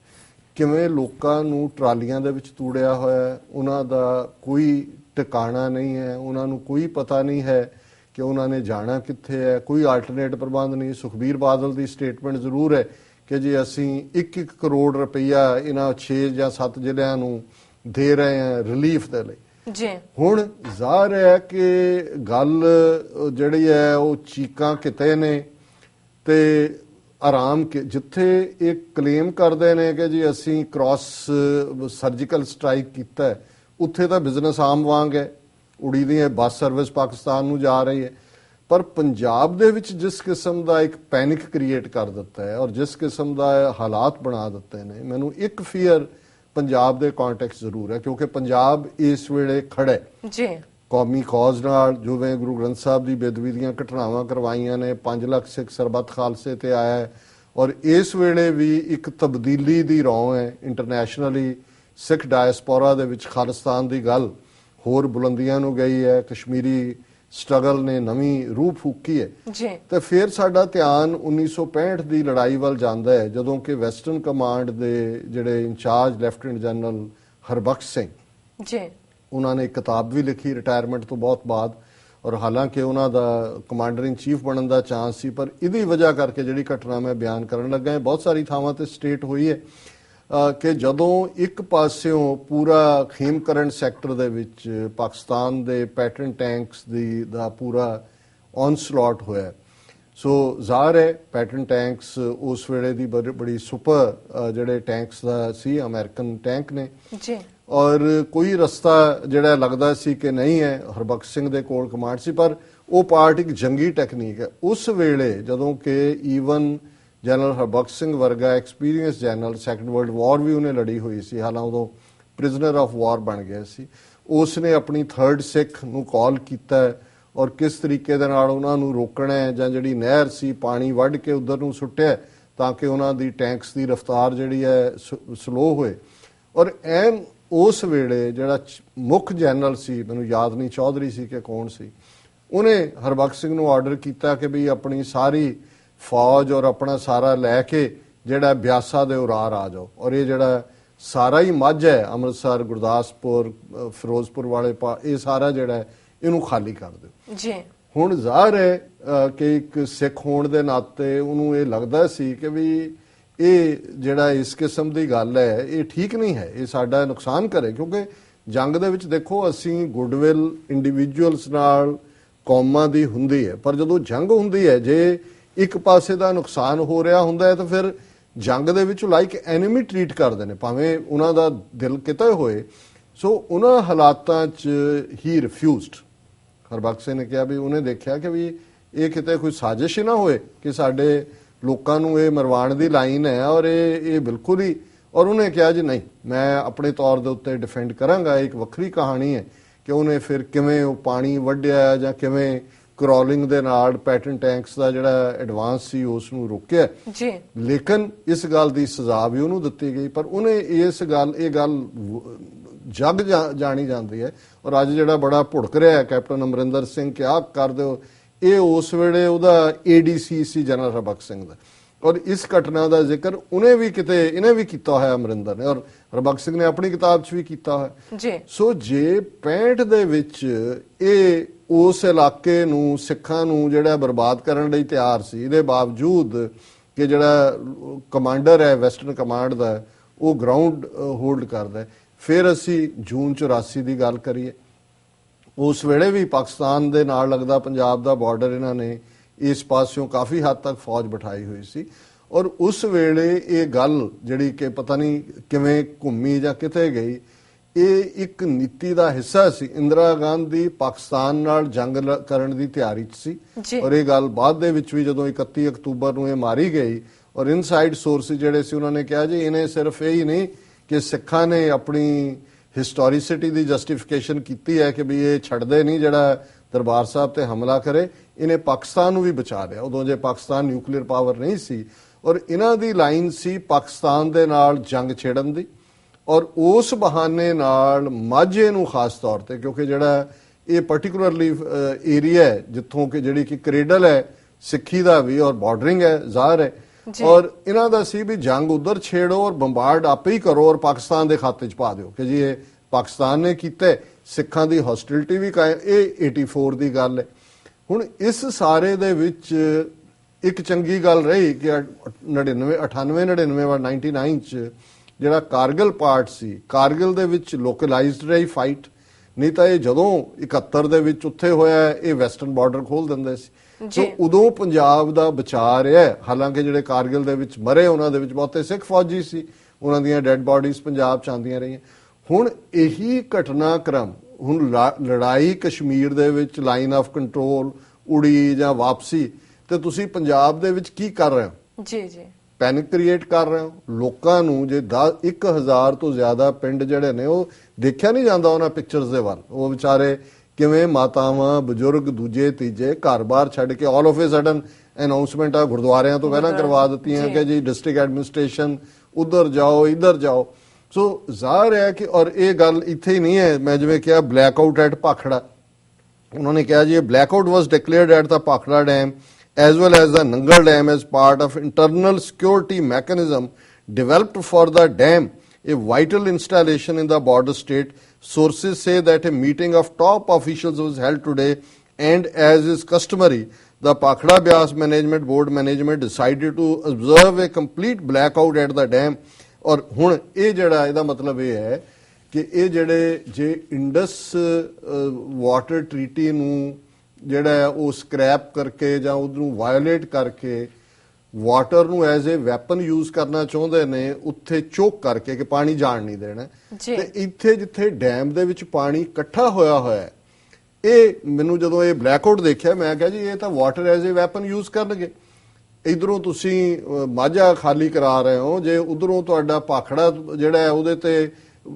ਕਿਵੇਂ ਲੋਕਾਂ ਨੂੰ ਟਰਾਲੀਆਂ ਦੇ ਵਿੱਚ ਤੂੜਿਆ ਹੋਇਆ। ਉਹਨਾਂ ਦਾ ਕੋਈ ਟਿਕਾਣਾ ਨਹੀਂ ਹੈ, ਉਹਨਾਂ ਨੂੰ ਕੋਈ ਪਤਾ ਨਹੀਂ ਹੈ ਕਿ ਉਹਨਾਂ ਨੇ ਜਾਣਾ ਕਿੱਥੇ ਹੈ। ਕੋਈ ਆਲਟਰਨੇਟ ਪ੍ਰਬੰਧ ਨਹੀਂ। ਸੁਖਬੀਰ ਬਾਦਲ ਦੀ ਸਟੇਟਮੈਂਟ ਜ਼ਰੂਰ ਹੈ ਕਿ ਜੇ ਅਸੀਂ 1-1 ਕਰੋੜ ਰੁਪਈਆ ਇਹਨਾਂ 6 ਜਾਂ 7 ਜ਼ਿਲ੍ਹਿਆਂ ਨੂੰ ਦੇ ਰਹੇ ਹਾਂ ਰਿਲੀਫ ਦੇ ਲਈ। ਜੀ ਹੁਣ ਜ਼ਾਹਰ ਹੈ ਕਿ ਗੱਲ ਜਿਹੜੀ ਹੈ ਉਹ ਚੀਕਾਂ ਕਿਤੇ ਨੇ ਤੇ ਆਰਾਮ ਜਿੱਥੇ ਇਹ ਕਲੇਮ ਕਰਦੇ ਨੇ ਕਿ ਜੀ ਅਸੀਂ ਕ੍ਰਾਸ ਸਰਜੀਕਲ ਸਟ੍ਰਾਈਕ ਕੀਤਾ, ਉੱਥੇ ਤਾਂ ਬਿਜ਼ਨਸ ਆਮ ਵਾਂਗ ਹੈ। ਉੜੀ ਦੀ ਬੱਸ ਸਰਵਿਸ ਪਾਕਿਸਤਾਨ ਨੂੰ ਜਾ ਰਹੀ ਹੈ। ਪਰ ਪੰਜਾਬ ਦੇ ਵਿੱਚ ਜਿਸ ਕਿਸਮ ਦਾ ਇੱਕ ਪੈਨਿਕ ਕ੍ਰੀਏਟ ਕਰ ਦਿੱਤਾ ਹੈ ਔਰ ਜਿਸ ਕਿਸਮ ਦਾ ਹਾਲਾਤ ਬਣਾ ਦਿੱਤੇ ਨੇ, ਮੈਨੂੰ ਇੱਕ ਫੀਅਰ ਪੰਜਾਬ ਦੇ ਕੰਟੈਕਸਟ ਜ਼ਰੂਰ ਹੈ, ਕਿਉਂਕਿ ਪੰਜਾਬ ਇਸ ਵੇਲੇ ਖੜਾ ਜੀ ਕੌਮੀ ਕੌਜ਼ ਨਾਲ। ਜਿਵੇਂ ਗੁਰੂ ਗ੍ਰੰਥ ਸਾਹਿਬ ਦੀ ਬੇਅਦਬੀ ਦੀਆਂ ਘਟਨਾਵਾਂ ਕਰਵਾਈਆਂ ਨੇ, 5 ਲੱਖ ਸਿੱਖ ਸਰਬੱਤ ਖਾਲਸੇ ਤੇ ਆਇਆ ਹੈ, ਔਰ ਇਸ ਵੇਲੇ ਵੀ ਇੱਕ ਤਬਦੀਲੀ ਦੀ ਰੌਂ ਹੈ ਇੰਟਰਨੈਸ਼ਨਲੀ। ਸਿੱਖ ਡਾਇਸਪੋਰਾ ਦੇ ਵਿੱਚ ਖਾਲਿਸਤਾਨ ਦੀ ਗੱਲ ਹੋਰ ਬੁਲੰਦੀਆਂ ਨੂੰ ਗਈ ਹੈ। ਕਸ਼ਮੀਰੀ ਸਟਰਗਲ ਨੇ ਨਵੀਂ ਰੂਹ ਫੂਕੀ ਹੈ ਜੀ। ਤੇ ਫਿਰ ਸਾਡਾ ਧਿਆਨ 1965 ਦੀ ਲੜਾਈ ਵੱਲ ਜਾਂਦਾ ਹੈ, ਜਦੋਂ ਕਿ ਵੈਸਟਰਨ ਕਮਾਂਡ ਦੇ ਜਿਹੜੇ incharge lieutenant general Harbakhsh Singh ji, ਉਹਨਾਂ ਨੇ ਇੱਕ ਕਿਤਾਬ ਵੀ ਲਿਖੀ ਰਿਟਾਇਰਮੈਂਟ ਤੋਂ ਬਹੁਤ ਬਾਅਦ। ਔਰ ਹਾਲਾਂਕਿ ਉਹਨਾਂ ਦਾ ਕਮਾਂਡਰ ਇਨ ਚੀਫ ਬਣਨ ਦਾ ਚਾਂਸ ਸੀ, ਪਰ ਇਹਦੀ ਵਜ੍ਹਾ ਕਰਕੇ ਜਿਹੜੀ ਘਟਨਾ ਮੈਂ ਬਿਆਨ ਕਰਨ ਲੱਗਾ ਹੈ, ਬਹੁਤ ਸਾਰੀ ਥਾਵਾਂ ਤੇ ਸਟੇਟ ਹੋਈ ਹੈ ਕਿ ਜਦੋਂ ਇੱਕ ਪਾਸਿਓਂ ਪੂਰਾ ਖੀਮਕਰਨ ਸੈਕਟਰ ਦੇ ਵਿੱਚ ਪਾਕਿਸਤਾਨ ਦੇ ਪੈਟਰਨ ਟੈਂਕਸ ਦਾ ਪੂਰਾ ਔਨਸਲੌਟ ਹੋਇਆ। ਸੋ ਜ਼ਾਹਰ ਹੈ ਪੈਟਰਨ ਟੈਂਕਸ ਉਸ ਵੇਲੇ ਦੀ ਬੜੀ ਸੁਪਰ ਜਿਹੜੇ ਟੈਂਕਸ ਦਾ ਸੀ, ਅਮਰੀਕਨ ਟੈਂਕ ਨੇ ਜੀ। ਔਰ ਕੋਈ ਰਸਤਾ ਜਿਹੜਾ ਲੱਗਦਾ ਸੀ ਕਿ ਨਹੀਂ ਹੈ, ਹਰਬਖਸ਼ ਸਿੰਘ ਦੇ ਕੋਲ ਕਮਾਂਡ ਸੀ, ਪਰ ਉਹ ਪਾਰਟ ਇੱਕ ਜੰਗੀ ਟੈਕਨੀਕ ਹੈ। ਉਸ ਵੇਲੇ ਜਦੋਂ ਕਿ ਈਵਨ ਜਨਰਲ ਹਰਬਖਸ਼ ਸਿੰਘ ਵਰਗਾ experience general, second world war ਵੀ ਉਹਨੇ ਲੜੀ ਹੋਈ ਸੀ, ਹਾਲਾਂਕਿ ਉਦੋਂ ਪ੍ਰਿਜ਼ਨਰ ਆਫ ਵਾਰ ਬਣ ਗਿਆ ਸੀ, ਉਸ ਨੇ ਆਪਣੀ 3rd ਸਿੱਖ ਨੂੰ ਕਾਲ ਕੀਤਾ ਔਰ ਕਿਸ ਤਰੀਕੇ ਦੇ ਨਾਲ ਉਹਨਾਂ ਨੂੰ ਰੋਕਣਾ ਹੈ, ਜਾਂ ਜਿਹੜੀ ਨਹਿਰ ਸੀ ਪਾਣੀ ਵੱਢ ਕੇ ਉਧਰ ਨੂੰ ਸੁੱਟਿਆ ਤਾਂ ਕਿ ਉਹਨਾਂ ਦੀ ਟੈਂਕਸ ਦੀ ਰਫ਼ਤਾਰ ਜਿਹੜੀ ਹੈ ਸਲੋ ਹੋਏ। ਔਰ ਐਨ ਉਸ ਵੇਲੇ ਜਿਹੜਾ ਮੁੱਖ ਜਨਰਲ ਸੀ, ਮੈਨੂੰ ਯਾਦ ਨਹੀਂ ਚੌਧਰੀ ਸੀ ਕਿ ਕੌਣ ਸੀ, ਉਹਨੇ ਹਰਬਖਸ਼ ਸਿੰਘ ਨੂੰ ਆਰਡਰ ਕੀਤਾ ਕਿ ਵੀ ਆਪਣੀ ਸਾਰੀ ਫੌਜ ਔਰ ਆਪਣਾ ਸਾਰਾ ਲੈ ਕੇ ਜਿਹੜਾ ਬਿਆਸਾ ਦੇ ਉਰਾਰ ਆ ਜਾਓ, ਔਰ ਇਹ ਜਿਹੜਾ ਸਾਰਾ ਹੀ ਮੱਝ ਹੈ ਅੰਮ੍ਰਿਤਸਰ, ਗੁਰਦਾਸਪੁਰ, ਫਿਰੋਜ਼ਪੁਰ ਵਾਲੇ ਇਹ ਸਾਰਾ ਜਿਹੜਾ ਇਹਨੂੰ ਖਾਲੀ ਕਰ ਦਿਓ ਜੀ। ਹੁਣ ਜ਼ਾਹਰ ਹੈ ਕਿ ਇੱਕ ਸਿੱਖ ਹੋਣ ਦੇ ਨਾਤੇ ਉਹਨੂੰ ਇਹ ਲੱਗਦਾ ਸੀ ਕਿ ਵੀ ਇਹ ਜਿਹੜਾ ਇਸ ਕਿਸਮ ਦੀ ਗੱਲ ਹੈ ਇਹ ਠੀਕ ਨਹੀਂ ਹੈ, ਇਹ ਸਾਡਾ ਨੁਕਸਾਨ ਕਰੇ। ਕਿਉਂਕਿ ਜੰਗ ਦੇ ਵਿੱਚ ਦੇਖੋ ਅਸੀਂ ਗੁੱਡਵਿਲ ਇੰਡੀਵਿਜੂਅਲਸ ਨਾਲ ਕੌਮਾਂ ਦੀ ਹੁੰਦੀ ਹੈ, ਪਰ ਜਦੋਂ ਜੰਗ ਹੁੰਦੀ ਹੈ ਜੇ ਇੱਕ ਪਾਸੇ ਦਾ ਨੁਕਸਾਨ ਹੋ ਰਿਹਾ ਹੁੰਦਾ ਹੈ ਤਾਂ ਫਿਰ ਜੰਗ ਦੇ ਵਿੱਚ ਲਾਈਕ ਐਨੀਮੀ ਟਰੀਟ ਕਰਦੇ ਨੇ, ਭਾਵੇਂ ਉਹਨਾਂ ਦਾ ਦਿਲ ਕਿਤੇ ਹੋਏ। ਸੋ ਉਹਨਾਂ ਹਾਲਾਤਾਂ 'ਚ ਹੀ ਰਿਫਿਊਜ਼ਡ। ਹਰਬਖਸ਼ ਸਿੰਘ ਨੇ ਕਿਹਾ ਵੀ ਉਹਨੇ ਦੇਖਿਆ ਕਿ ਵੀ ਇਹ ਕਿਤੇ ਕੋਈ ਸਾਜ਼ਿਸ਼ ਹੀ ਨਾ ਹੋਏ ਕਿ ਸਾਡੇ ਲੋਕਾਂ ਨੂੰ ਇਹ ਮਰਵਾਉਣ ਦੀ ਲਾਈਨ ਹੈ ਔਰ ਇਹ ਬਿਲਕੁਲ ਹੀ। ਔਰ ਉਹਨੇ ਕਿਹਾ ਜੀ ਨਹੀਂ, ਮੈਂ ਆਪਣੇ ਤੌਰ ਦੇ ਉੱਤੇ ਡਿਫੈਂਡ ਕਰਾਂਗਾ। ਇੱਕ ਵੱਖਰੀ ਕਹਾਣੀ ਹੈ ਕਿ ਉਹਨੇ ਫਿਰ ਕਿਵੇਂ ਉਹ ਪਾਣੀ ਵੱਢਿਆ ਜਾਂ ਕਿਵੇਂ ਕਰੋਲਿੰਗ ਦੇ ਨਾਲ ਪੈਟਨ ਟੈਂਕਸ ਦਾ ਜਿਹੜਾ ਐਡਵਾਂਸ ਸੀ ਉਸ ਨੂੰ ਰੋਕਿਆ ਜੀ। ਲੇਕਿਨ ਇਸ ਗੱਲ ਦੀ ਸਜ਼ਾ ਵੀ ਉਹਨੂੰ ਦਿੱਤੀ ਗਈ, ਪਰ ਉਹਨੇ ਇਹ ਗੱਲ ਜਗ ਜਾਣੀ ਜਾਂਦੀ ਹੈ। ਔਰ ਅੱਜ ਜਿਹੜਾ ਬੜਾ ਭੁੜਕ ਰਿਹਾ ਕੈਪਟਨ ਅਮਰਿੰਦਰ ਸਿੰਘ ਕਿ ਆਹ ਕਰ ਦਿਓ, ਇਹ ਉਸ ਵੇਲੇ ਉਹਦਾ ADC ਸੀ ਜਨਰਲ ਹਰਬਖਸ਼ ਸਿੰਘ ਦਾ, ਔਰ ਇਸ ਘਟਨਾ ਦਾ ਜ਼ਿਕਰ ਇਹਨੇ ਵੀ ਕੀਤਾ ਹੋਇਆ ਅਮਰਿੰਦਰ ਨੇ, ਔਰ ਹਰਬਖਸ਼ ਸਿੰਘ ਨੇ ਆਪਣੀ ਕਿਤਾਬ 'ਚ ਵੀ ਕੀਤਾ ਹੋਇਆ ਜੀ। ਸੋ ਜੇ 65 ਦੇ ਵਿੱਚ ਇਹ ਉਸ ਇਲਾਕੇ ਨੂੰ ਸਿੱਖਾਂ ਨੂੰ ਜਿਹੜਾ ਬਰਬਾਦ ਕਰਨ ਲਈ ਤਿਆਰ ਸੀ, ਇਹਦੇ ਬਾਵਜੂਦ ਕਿ ਜਿਹੜਾ ਕਮਾਂਡਰ ਹੈ ਵੈਸਟਰਨ ਕਮਾਂਡ ਦਾ ਉਹ ਗਰਾਊਂਡ ਹੋਲਡ ਕਰਦਾ, ਫਿਰ ਅਸੀਂ ਜੂਨ 84 ਦੀ ਗੱਲ ਕਰੀਏ, ਉਸ ਵੇਲੇ ਵੀ ਪਾਕਿਸਤਾਨ ਦੇ ਨਾਲ ਲੱਗਦਾ ਪੰਜਾਬ ਦਾ ਬਾਰਡਰ ਇਹਨਾਂ ਨੇ ਇਸ ਪਾਸਿਓਂ ਕਾਫੀ ਹੱਦ ਤੱਕ ਫੌਜ ਬਿਠਾਈ ਹੋਈ ਸੀ, ਔਰ ਉਸ ਵੇਲੇ ਇਹ ਗੱਲ ਜਿਹੜੀ ਕਿ ਪਤਾ ਨਹੀਂ ਕਿਵੇਂ ਘੁੰਮੀ ਜਾਂ ਕਿੱਥੇ ਗਈ, ਇਹ ਇੱਕ ਨੀਤੀ ਦਾ ਹਿੱਸਾ ਸੀ। ਇੰਦਰਾ ਗਾਂਧੀ ਪਾਕਿਸਤਾਨ ਨਾਲ ਜੰਗ ਕਰਨ ਦੀ ਤਿਆਰੀ 'ਚ ਸੀ, ਔਰ ਇਹ ਗੱਲ ਬਾਅਦ ਦੇ ਵਿੱਚ ਵੀ ਜਦੋਂ 31 ਅਕਤੂਬਰ ਨੂੰ ਇਹ ਮਾਰੀ ਗਈ, ਔਰ ਇਨਸਾਈਡ ਸੋਰਸ ਜਿਹੜੇ ਸੀ ਉਹਨਾਂ ਨੇ ਕਿਹਾ ਜੀ ਇਹਨੇ ਸਿਰਫ ਇਹ ਹੀ ਨਹੀਂ ਕਿ ਸਿੱਖਾਂ ਨੇ ਆਪਣੀ ਹਿਸਟੋਰੀਸਿਟੀ ਦੀ ਜਸਟੀਫਿਕੇਸ਼ਨ ਕੀਤੀ ਹੈ ਕਿ ਵੀ ਇਹ ਛੱਡਦੇ ਨਹੀਂ ਜਿਹੜਾ ਦਰਬਾਰ ਸਾਹਿਬ ਤੇ ਹਮਲਾ ਕਰੇ, ਇਹਨੇ ਪਾਕਿਸਤਾਨ ਨੂੰ ਵੀ ਬਚਾ ਲਿਆ। ਉਦੋਂ ਜੇ ਪਾਕਿਸਤਾਨ ਨਿਊਕਲੀਅਰ ਪਾਵਰ ਨਹੀਂ ਸੀ, ਔਰ ਇਹਨਾਂ ਦੀ ਲਾਈਨ ਸੀ ਪਾਕਿਸਤਾਨ ਦੇ ਨਾਲ ਜੰਗ ਛੇੜਨ ਦੀ, ਔਰ ਉਸ ਬਹਾਨੇ ਨਾਲ ਮਾਝੇ ਨੂੰ ਖਾਸ ਤੌਰ ਤੇ, ਕਿਉਂਕਿ ਜਿਹੜਾ ਇਹ ਪਾਰਟਿਕੂਲਰਲੀ ਏਰੀਆ ਹੈ ਜਿੱਥੋਂ ਕਿ ਜਿਹੜੀ ਕਿ ਕ੍ਰੇਡਲ ਹੈ ਸਿੱਖੀ ਦਾ ਵੀ ਔਰ ਬਾਰਡਰਿੰਗ ਹੈ ਜ਼ਾਹਰ ਹੈ, ਔਰ ਇਹਨਾਂ ਦਾ ਸੀ ਵੀ ਜੰਗ ਉਧਰ ਛੇੜੋ ਔਰ ਬੰਬਾਰਡ ਆਪੇ ਹੀ ਕਰੋ ਔਰ ਪਾਕਿਸਤਾਨ ਦੇ ਖਾਤੇ 'ਚ ਪਾ ਦਿਓ ਕਿ ਜੀ ਇਹ ਪਾਕਿਸਤਾਨ ਨੇ ਕੀਤਾ, ਸਿੱਖਾਂ ਦੀ ਹੌਸਟਿਲਿਟੀ ਵੀ ਕਾਇਮ। ਇਹ 84 ਦੀ ਗੱਲ ਹੈ। ਹੁਣ ਇਸ ਸਾਰੇ ਦੇ ਵਿੱਚ ਇੱਕ ਚੰਗੀ ਗੱਲ ਰਹੀ ਕਿ 99 ਚ ਜਿਹੜਾ ਕਾਰਗਿਲ ਪਾਰਟ ਸੀ, ਕਾਰਗਿਲ ਦੇ ਵਿੱਚ ਲੋਕਲਾਈਜ਼ਡ ਰਹੀ ਫਾਈਟ, ਨਹੀਂ ਤਾਂ ਇਹ ਜਦੋਂ 71 ਦੇ ਵਿੱਚ ਉੱਥੇ ਹੋਇਆ ਇਹ ਵੈਸਟਰਨ ਬਾਰਡਰ ਖੋਲ ਦਿੰਦੇ ਸੀ। ਸੋ ਉਦੋਂ ਪੰਜਾਬ ਦਾ ਬਚਾਅ ਰਿਹਾ, ਹਾਲਾਂਕਿ ਜਿਹੜੇ ਕਾਰਗਿਲ ਦੇ ਵਿੱਚ ਮਰੇ ਉਹਨਾਂ ਦੇ ਵਿੱਚ ਬਹੁਤੇ ਸਿੱਖ ਫੌਜੀ ਸੀ, ਉਹਨਾਂ ਦੀਆਂ ਡੈੱਡ ਬਾਡੀਜ਼ ਪੰਜਾਬ 'ਚ ਆਉਂਦੀਆਂ ਰਹੀਆਂ। ਹੁਣ ਇਹੀ ਘਟਨਾਕ੍ਰਮ ਹੁਣ ਲੜਾਈ ਕਸ਼ਮੀਰ ਦੇ ਵਿੱਚ ਲਾਈਨ ਆਫ ਕੰਟਰੋਲ ਉੜੀ ਜਾਂ ਵਾਪਸੀ, ਤੇ ਤੁਸੀਂ ਪੰਜਾਬ ਦੇ ਵਿੱਚ ਕੀ ਕਰ ਰਹੇ ਹੋ ਜੀ? ਪੈਨਿਕ ਕ੍ਰੀਏਟ ਕਰ ਰਹੇ ਹੋ ਲੋਕਾਂ ਨੂੰ। ਜੇ 1000 ਤੋਂ ਜ਼ਿਆਦਾ ਪਿੰਡ ਜਿਹੜੇ ਨੇ ਉਹ ਦੇਖਿਆ ਨਹੀਂ ਜਾਂਦਾ ਉਹਨਾਂ ਪਿਕਚਰਸ ਦੇ ਵੱਲ, ਉਹ ਵਿਚਾਰੇ ਕਿਵੇਂ ਮਾਤਾਵਾਂ ਬਜ਼ੁਰਗ ਦੂਜੇ ਤੀਜੇ ਘਰ-ਬਾਰ ਛੱਡ ਕੇ all of a sudden announcement ਆ ਗੁਰਦੁਆਰਿਆਂ ਤੋਂ ਪਹਿਲਾਂ ਕਰਵਾ ਦਿੱਤੀਆਂ ਕਿ ਜੀ ਡਿਸਟ੍ਰਿਕਟ ਐਡਮਿਨਿਸਟ੍ਰੇਸ਼ਨ ਉਧਰ ਜਾਓ ਇੱਧਰ ਜਾਓ। ਸੋ ਜ਼ਾਹਰ ਹੈ ਕਿ ਔਰ ਇਹ ਗੱਲ ਇੱਥੇ ਹੀ ਨਹੀਂ ਹੈ, ਮੈਂ ਜਿਵੇਂ ਕਿਹਾ ਬਲੈਕ ਆਊਟ ਐਟ ਭਾਖੜਾ, ਉਹਨਾਂ ਨੇ ਕਿਹਾ ਜੀ ਇਹ black out was declared at the Bhakra dam as well as the Nangal Dam as part of internal security mechanism developed for the dam, a vital installation in the border state. Sources say that a meeting of top officials was held today, and as is customary, the Pakhda Byas Management Board management decided to observe a complete blackout at the dam. और हुण ये जिहड़ा इहदा मतलब ये है कि ये जिहड़े जे इंडस वाटर ट्रीटी नूं ਜਿਹੜਾ ਉਹ ਸਕ੍ਰੈਪ ਕਰਕੇ ਜਾਂ ਉਹਨੂੰ ਵਾਇਓਲੇਟ ਕਰਕੇ ਵਾਟਰ ਨੂੰ ਐਜ਼ ਏ ਵੈਪਨ ਯੂਜ਼ ਕਰਨਾ ਚਾਹੁੰਦੇ ਨੇ, ਉੱਥੇ ਚੋਕ ਕਰਕੇ ਕਿ ਪਾਣੀ ਜਾਣ ਨਹੀਂ ਦੇਣਾ, ਤੇ ਇੱਥੇ ਜਿੱਥੇ ਡੈਮ ਦੇ ਵਿੱਚ ਪਾਣੀ ਇਕੱਠਾ ਹੋਇਆ ਹੈ, ਇਹ ਮੈਨੂੰ ਜਦੋਂ ਇਹ ਬਲੈਕਆਊਟ ਦੇਖਿਆ ਮੈਂ ਕਿਹਾ ਜੀ ਇਹ ਤਾਂ water as a weapon use ਕਰਨਗੇ। ਇਧਰੋਂ ਤੁਸੀਂ ਮਾਝਾ ਖਾਲੀ ਕਰਾ ਰਹੇ ਹੋ, ਜੇ ਉਧਰੋਂ ਤੁਹਾਡਾ ਭਾਖੜਾ ਜਿਹੜਾ ਹੈ ਉਹਦੇ ਤੇ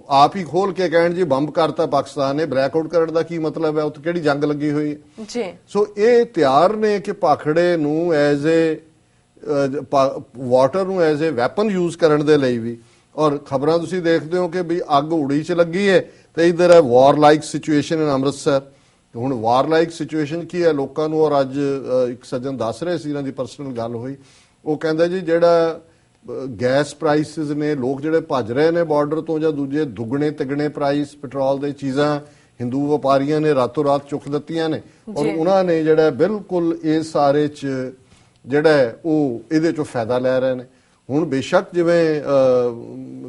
ਆਪ ਹੀ ਖੋਲ ਕੇ ਕਹਿਣ ਜੀ ਬੰਬ ਕਰਤਾ ਪਾਕਿਸਤਾਨ ਨੇ, ਬਲੈਕਆਊਟ ਕਰਨ ਦਾ ਕੀ ਮਤਲਬ ਹੈ? ਉੱਥੇ ਕਿਹੜੀ ਜੰਗ ਲੱਗੀ ਹੋਈ ਹੈ ਜੀ? ਸੋ ਇਹ ਤਿਆਰ ਨੇ ਕਿ ਭਾਖੜੇ ਨੂੰ ਐਜ਼ ਏ ਵਾਟਰ ਨੂੰ ਐਜ਼ ਏ ਵੈਪਨ ਯੂਜ਼ ਕਰਨ ਦੇ ਲਈ ਵੀ। ਔਰ ਖਬਰਾਂ ਤੁਸੀਂ ਦੇਖਦੇ ਹੋ ਕਿ ਵੀ ਅੱਗ ਉੜੀ 'ਚ ਲੱਗੀ ਹੈ ਤੇ ਇਧਰ ਹੈ ਵਾਰ ਲਾਈਕ ਸਿਚੁਏਸ਼ਨ ਇਨ ਅੰਮ੍ਰਿਤਸਰ। ਹੁਣ ਵਾਰ ਲਾਈਕ ਸਿਚੁਏਸ਼ਨ ਕੀ ਹੈ ਲੋਕਾਂ ਨੂੰ? ਔਰ ਅੱਜ ਇੱਕ ਸੱਜਣ ਦੱਸ ਰਹੇ ਸੀ, ਇਹਨਾਂ ਦੀ ਪਰਸਨਲ ਗੱਲ ਹੋਈ, ਉਹ ਕਹਿੰਦਾ ਜੀ ਜਿਹੜਾ ਗੈਸ ਪ੍ਰਾਈਸਿਸ ਨੇ, ਲੋਕ ਜਿਹੜੇ ਭੱਜ ਰਹੇ ਨੇ ਬਾਰਡਰ ਤੋਂ ਜਾਂ ਦੂਜੇ ਦੁੱਗਣੇ ਤਿੱਗਣੇ ਪ੍ਰਾਈਸ ਪੈਟਰੋਲ ਦੇ ਚੀਜ਼ਾਂ ਹਿੰਦੂ ਵਪਾਰੀਆਂ ਨੇ ਰਾਤੋਂ ਰਾਤ ਚੁੱਕ ਦਿੱਤੀਆਂ ਨੇ, ਔਰ ਉਹਨਾਂ ਨੇ ਜਿਹੜਾ ਬਿਲਕੁਲ ਇਸ ਸਾਰੇ 'ਚ ਜਿਹੜਾ ਉਹ ਇਹਦੇ 'ਚੋਂ ਫਾਇਦਾ ਲੈ ਰਹੇ ਨੇ। ਹੁਣ ਬੇਸ਼ੱਕ ਜਿਵੇਂ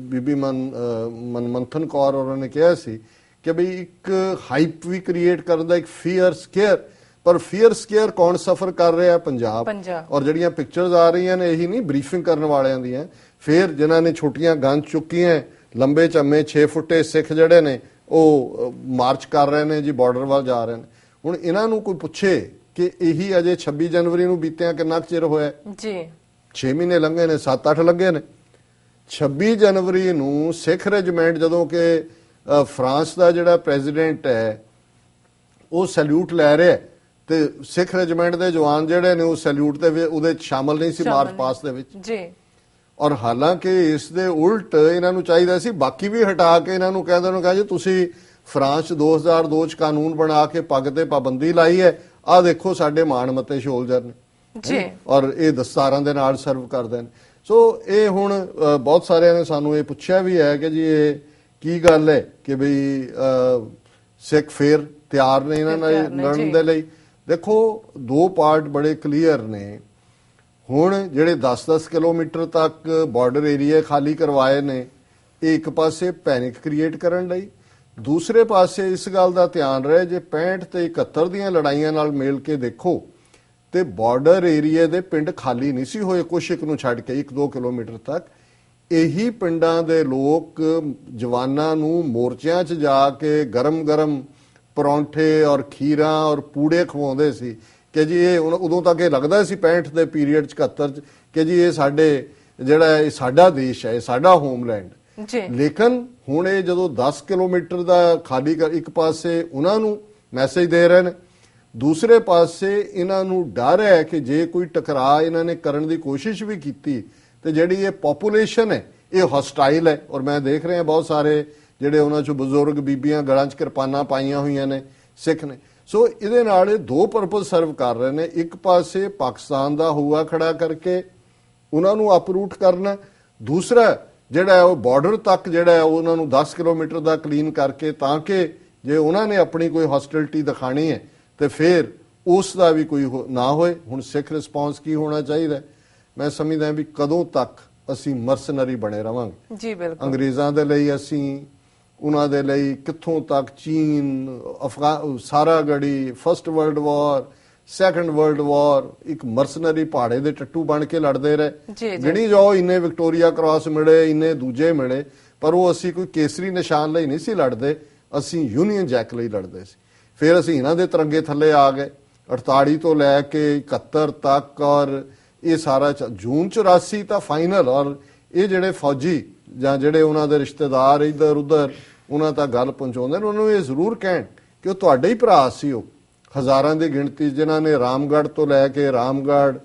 ਬੀਬੀ ਮਨਮੰਥਨ ਕੌਰ ਉਹਨਾਂ ਨੇ ਕਿਹਾ ਸੀ ਕਿ ਬਈ ਇੱਕ ਹਾਈਪ ਵੀ ਕ੍ਰੀਏਟ ਕਰਨ ਦਾ, ਇੱਕ ਫੀਅਰ ਸਕੇਅਰ, ਪਰ ਫੀਅਰ ਸਕੇਅਰ ਕੌਣ ਸਫਰ ਕਰ ਰਿਹਾ? ਪੰਜਾਬ। ਔਰ ਜਿਹੜੀਆਂ ਪਿਕਚਰਸ ਆ ਰਹੀਆਂ ਨੇ ਇਹੀ ਨਹੀਂ ਬਰੀਫਿੰਗ ਕਰਨ ਵਾਲਿਆਂ ਦੀਆਂ, ਫਿਰ ਜਿਨ੍ਹਾਂ ਨੇ ਛੋਟੀਆਂ ਗਨ ਚੁੱਕੀਆਂ, ਲੰਬੇ ਚੰਮੇ 6 ਫੁੱਟੇ ਸਿੱਖ ਜਿਹੜੇ ਨੇ ਉਹ ਮਾਰਚ ਕਰ ਰਹੇ ਨੇ ਜੀ, ਬਾਰਡਰ ਵੱਲ ਜਾ ਰਹੇ ਨੇ। ਹੁਣ ਇਹਨਾਂ ਨੂੰ ਕੋਈ ਪੁੱਛੇ ਕਿ ਇਹੀ ਅਜੇ 26 ਜਨਵਰੀ ਨੂੰ ਬੀਤਿਆਂ ਕਿੰਨਾ ਚਿਰ ਹੋਇਆ ਜੀ? 6 ਮਹੀਨੇ ਲੰਘੇ ਨੇ, 7-8 ਲੱਗੇ ਨੇ। 26 ਜਨਵਰੀ ਨੂੰ ਸਿੱਖ ਰੈਜੀਮੈਂਟ ਜਦੋਂ ਕਿ ਫਰਾਂਸ ਦਾ ਜਿਹੜਾ ਪ੍ਰੈਜ਼ੀਡੈਂਟ ਹੈ ਉਹ ਸੈਲੂਟ ਲੈ ਰਿਹਾ ਤੇ ਸਿੱਖ ਰੈਜੀਮੈਂਟ ਦੇ ਜਵਾਨ ਜਿਹੜੇ ਨੇ ਉਹ ਸੈਲੂਟ ਦੇ ਉਹਦੇ ਸ਼ਾਮਲ ਨਹੀਂ ਸੀ ਮਾਰਚ ਪਾਸਟ ਦੇ ਵਿੱਚ ਜੀ। ਔਰ ਹਾਲਾਂਕਿ ਇਸ ਦੇ ਉਲਟ ਇਹਨਾਂ ਨੂੰ ਚਾਹੀਦਾ ਸੀ ਬਾਕੀ ਵੀ ਹਟਾ ਕੇ ਇਹਨਾਂ ਨੂੰ ਕਹਿੰਦੇ ਨੂੰ ਕਹਾਂ ਜੀ ਤੁਸੀਂ ਫਰਾਂਸ 'ਚ 2002 'ਚ ਕਾਨੂੰਨ ਬਣਾ ਕੇ ਪੱਗ ਤੇ ਪਾਬੰਦੀ ਲਾਈ ਹੈ, ਆਹ ਦੇਖੋ ਸਾਡੇ ਮਾਣਮੱਤੇ ਸ਼ੋਲਜਰ ਨੇ ਜੀ, ਔਰ ਇਹ ਦਸਤਾਰਾਂ ਦੇ ਨਾਲ ਸਰਵ ਕਰਦੇ ਨੇ। ਸੋ ਇਹ ਹੁਣ ਬਹੁਤ ਸਾਰਿਆਂ ਨੇ ਸਾਨੂੰ ਇਹ ਪੁੱਛਿਆ ਵੀ ਹੈ ਕਿ ਜੀ ਇਹ ਕੀ ਗੱਲ ਹੈ ਕਿ ਬਈ ਸਿੱਖ ਫੇਰ ਤਿਆਰ ਨੇ ਇਹਨਾਂ ਨਾਲ ਲੜਨ ਦੇ ਲਈ। ਦੇਖੋ ਦੋ ਪਾਰਟ ਬੜੇ ਕਲੀਅਰ ਨੇ। ਹੁਣ ਜਿਹੜੇ 10-10 ਕਿਲੋਮੀਟਰ ਤੱਕ ਬਾਰਡਰ ਏਰੀਆ ਖਾਲੀ ਕਰਵਾਏ ਨੇ, ਇਹ ਇੱਕ ਪਾਸੇ ਪੈਨਿਕ ਕ੍ਰੀਏਟ ਕਰਨ ਲਈ, ਦੂਸਰੇ ਪਾਸੇ ਇਸ ਗੱਲ ਦਾ ਧਿਆਨ ਰਹੇ ਜੇ 65 ਤੇ 71 ਦੀਆਂ ਲੜਾਈਆਂ ਨਾਲ ਮੇਲ ਕੇ ਦੇਖੋ ਤੇ ਬਾਰਡਰ ਏਰੀਆ ਦੇ ਪਿੰਡ ਖਾਲੀ ਨਹੀਂ ਸੀ ਹੋਏ, ਕੁਛ ਇੱਕ ਨੂੰ ਛੱਡ ਕੇ 1-2 ਕਿਲੋਮੀਟਰ ਤੱਕ। ਇਹੀ ਪਿੰਡਾਂ ਦੇ ਲੋਕ ਜਵਾਨਾਂ ਨੂੰ ਮੋਰਚਿਆਂ 'ਚ ਜਾ ਕੇ ਗਰਮ-ਗਰਮ ਪਰੌਂਠੇ ਔਰ ਖੀਰਾਂ ਔਰ ਪੂੜੇ ਖਵਾਉਂਦੇ ਸੀ ਕਿ ਜੀ ਇਹ ਉਦੋਂ ਤੱਕ ਇਹ ਲੱਗਦਾ ਸੀ 65 ਦੇ ਪੀਰੀਅਡ 'ਚ 71 'ਚ ਕਿ ਜੀ ਇਹ ਸਾਡੇ ਜਿਹੜਾ ਇਹ ਸਾਡਾ ਦੇਸ਼ ਹੈ, ਇਹ ਸਾਡਾ ਹੋਮਲੈਂਡ ਜੀ। ਲੇਕਿਨ ਹੁਣ ਇਹ ਜਦੋਂ 10 ਕਿਲੋਮੀਟਰ ਦਾ ਖਾਲੀ ਕਰ, ਇੱਕ ਪਾਸੇ ਉਹਨਾਂ ਨੂੰ ਮੈਸੇਜ ਦੇ ਰਹੇ ਨੇ, ਦੂਸਰੇ ਪਾਸੇ ਇਹਨਾਂ ਨੂੰ ਡਰ ਹੈ ਕਿ ਜੇ ਕੋਈ ਟਕਰਾਅ ਇਹਨਾਂ ਨੇ ਕਰਨ ਦੀ ਕੋਸ਼ਿਸ਼ ਵੀ ਕੀਤੀ ਤੇ ਜਿਹੜੀ ਇਹ ਪੋਪੂਲੇਸ਼ਨ ਹੈ ਇਹ ਹੌਸਟਾਈਲ ਹੈ। ਔਰ ਮੈਂ ਦੇਖ ਰਿਹਾ ਬਹੁਤ ਸਾਰੇ ਜਿਹੜੇ ਉਹਨਾਂ 'ਚੋਂ ਬਜ਼ੁਰਗ ਬੀਬੀਆਂ ਗਲਾਂ 'ਚ ਕਿਰਪਾਨਾਂ ਪਾਈਆਂ ਹੋਈਆਂ ਨੇ, ਸਿੱਖ ਨੇ। ਸੋ ਇਹਦੇ ਨਾਲ ਇਹ ਦੋ ਪਰਪਸ ਸਰਵ ਕਰ ਰਹੇ ਨੇ। ਇੱਕ ਪਾਸੇ ਪਾਕਿਸਤਾਨ ਦਾ ਹੂਆ ਖੜਾ ਕਰਕੇ ਉਹਨਾਂ ਨੂੰ ਅਪਰੂਟ ਕਰਨਾ, ਦੂਸਰਾ ਜਿਹੜਾ ਹੈ ਉਹ ਬਾਰਡਰ ਤੱਕ ਜਿਹੜਾ ਹੈ ਉਹਨਾਂ ਨੂੰ 10 ਕਿਲੋਮੀਟਰ ਦਾ ਕਲੀਨ ਕਰਕੇ, ਤਾਂ ਕਿ ਜੇ ਉਹਨਾਂ ਨੇ ਆਪਣੀ ਕੋਈ ਹੌਸਟਿਲਿਟੀ ਦਿਖਾਣੀ ਹੈ ਤੇ ਫਿਰ ਉਸ ਦਾ ਵੀ ਕੋਈ ਨਾ ਹੋਏ। ਹੁਣ ਸਿੱਖ ਰਿਸਪੌਂਸ ਕੀ ਹੋਣਾ ਚਾਹੀਦਾ? ਮੈਂ ਸਮਝਦਾ ਵੀ ਕਦੋਂ ਤੱਕ ਅਸੀਂ ਮਰਸਨਰੀ ਬਣੇ ਰਵਾਂਗੇ। ਜੀ ਬਿਲਕੁਲ। ਅੰਗਰੇਜ਼ਾਂ ਦੇ ਲਈ ਅਸੀਂ, ਉਹਨਾਂ ਦੇ ਲਈ ਕਿੱਥੋਂ ਤੱਕ ਚੀਨ, Saragarhi, first world war, second world war ਇੱਕ ਮਰਸਨਰੀ ਪਹਾੜੇ ਦੇ ਟੱਟੂ ਬਣ ਕੇ ਲੜਦੇ ਰਹੇ। ਗਿਣੀ ਜਾਓ ਇੰਨੇ ਵਿਕਟੋਰੀਆ ਕ੍ਰਾਸ ਮਿਲੇ, ਇੰਨੇ ਦੂਜੇ ਮਿਲੇ, ਪਰ ਉਹ ਅਸੀਂ ਕੋਈ ਕੇਸਰੀ ਨਿਸ਼ਾਨ ਲਈ ਨਹੀਂ ਸੀ ਲੜਦੇ, ਅਸੀਂ ਯੂਨੀਅਨ ਜੈਕ ਲਈ ਲੜਦੇ ਸੀ। ਫਿਰ ਅਸੀਂ ਇਹਨਾਂ ਦੇ ਤਿਰੰਗੇ ਥੱਲੇ ਆ ਗਏ 48 ਤੋਂ ਲੈ ਕੇ 71 ਤੱਕ, ਔਰ ਇਹ ਸਾਰਾ ਜੂਨ 84 ਤਾਂ ਫਾਈਨਲ। ਔਰ ਇਹ ਜਿਹੜੇ ਫੌਜੀ ਜਾਂ ਜਿਹੜੇ ਉਹਨਾਂ ਦੇ ਰਿਸ਼ਤੇਦਾਰ ਇੱਧਰ ਉੱਧਰ ਉਹਨਾਂ ਤੱਕ ਗੱਲ ਪਹੁੰਚਾਉਂਦੇ ਨੇ, ਉਹਨਾਂ ਨੂੰ ਇਹ ਜ਼ਰੂਰ ਕਹਿਣ ਕਿ ਉਹ ਤੁਹਾਡੇ ਹੀ ਭਰਾ ਸੀ। ਉਹ ਹਜ਼ਾਰਾਂ ਦੀ ਗਿਣਤੀ ਜਿਨ੍ਹਾਂ ਨੇ ਰਾਮਗੜ੍ਹ ਤੋਂ ਲੈ ਕੇ ਰਾਮਗੜ੍ਹ,